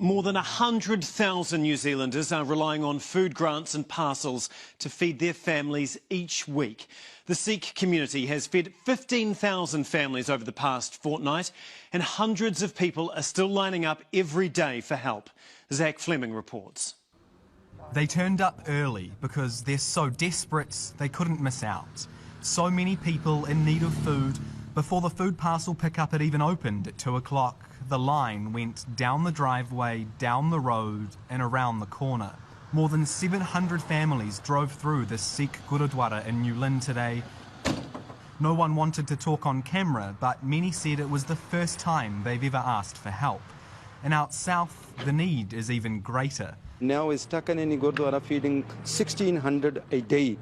More than 100,000 New Zealanders are relying on food grants and parcels to feed their families each week. The Sikh community has fed 15,000 families over the past fortnight, and hundreds of people are still lining up every day for help. Zac Fleming reports. They turned up early because they're so desperate they couldn't miss out. So many people in need of food. Before the food parcel pickup had even opened at 2 o'clock, the line went down the driveway, down the road and around the corner. More than 700 families drove through the Sikh Gurudwara in New Lynn today. No one wanted to talk on camera, but many said it was the first time they've ever asked for help. And out south, the need is even greater. Now is Takanini Gurdwara feeding 1,600 a day.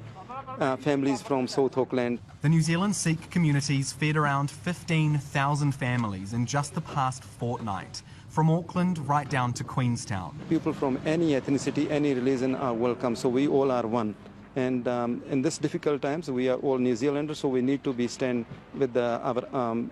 Families from South Auckland. The New Zealand Sikh communities fed around 15,000 families in just the past fortnight, from Auckland right down to Queenstown. People from any ethnicity, any religion are welcome, so we all are one. And in this difficult times, we are all New Zealanders, so we need to be stand with our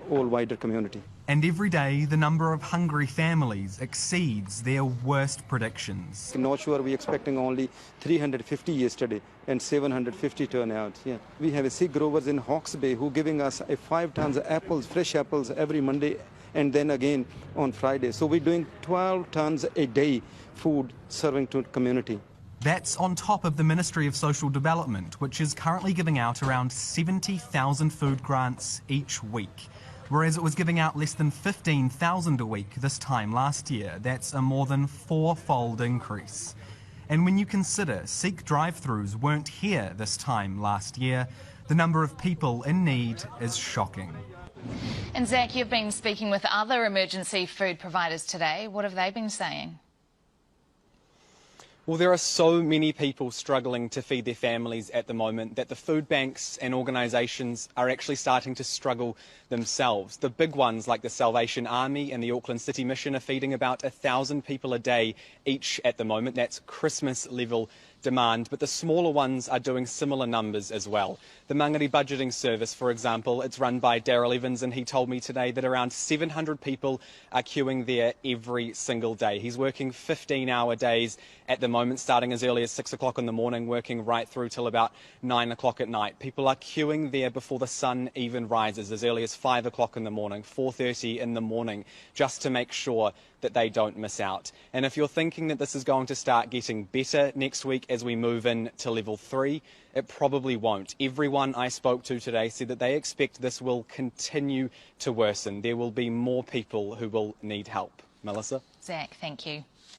all wider community. And every day, the number of hungry families exceeds their worst predictions. In North Shore, we're expecting only 350 yesterday and 750 turnout. Yeah. We have a Sikh growers in Hawke's Bay who giving us 5 tons of apples, fresh apples every Monday and then again on Friday. So we're doing 12 tons a day food serving to the community. That's on top of the Ministry of Social Development, which is currently giving out around 70,000 food grants each week. Whereas it was giving out less than 15,000 a week this time last year. That's a more than 4-fold increase. And when you consider Sikh drive-thrus weren't here this time last year, the number of people in need is shocking. And Zac, you've been speaking with other emergency food providers today. What have they been saying? Well, there are so many people struggling to feed their families at the moment that the food banks and organisations are actually starting to struggle themselves. The big ones like the Salvation Army and the Auckland City Mission are feeding about 1,000 people a day each at the moment. That's Christmas level demand, but the smaller ones are doing similar numbers as well. The Mangere Budgeting Service, for example, it's run by Daryl Evans, and he told me today that around 700 people are queuing there every single day. He's working 15-hour days at the moment, starting as early as 6 o'clock in the morning, working right through till about 9 o'clock at night. People are queuing there before the sun even rises, as early as 5 o'clock in the morning, 4:30 in the morning, just to make sure that they don't miss out. And if you're thinking that this is going to start getting better next week as we move in to level 3, it probably won't. Everyone I spoke to today said that they expect this will continue to worsen. There will be more people who will need help. Melissa? Zac, thank you.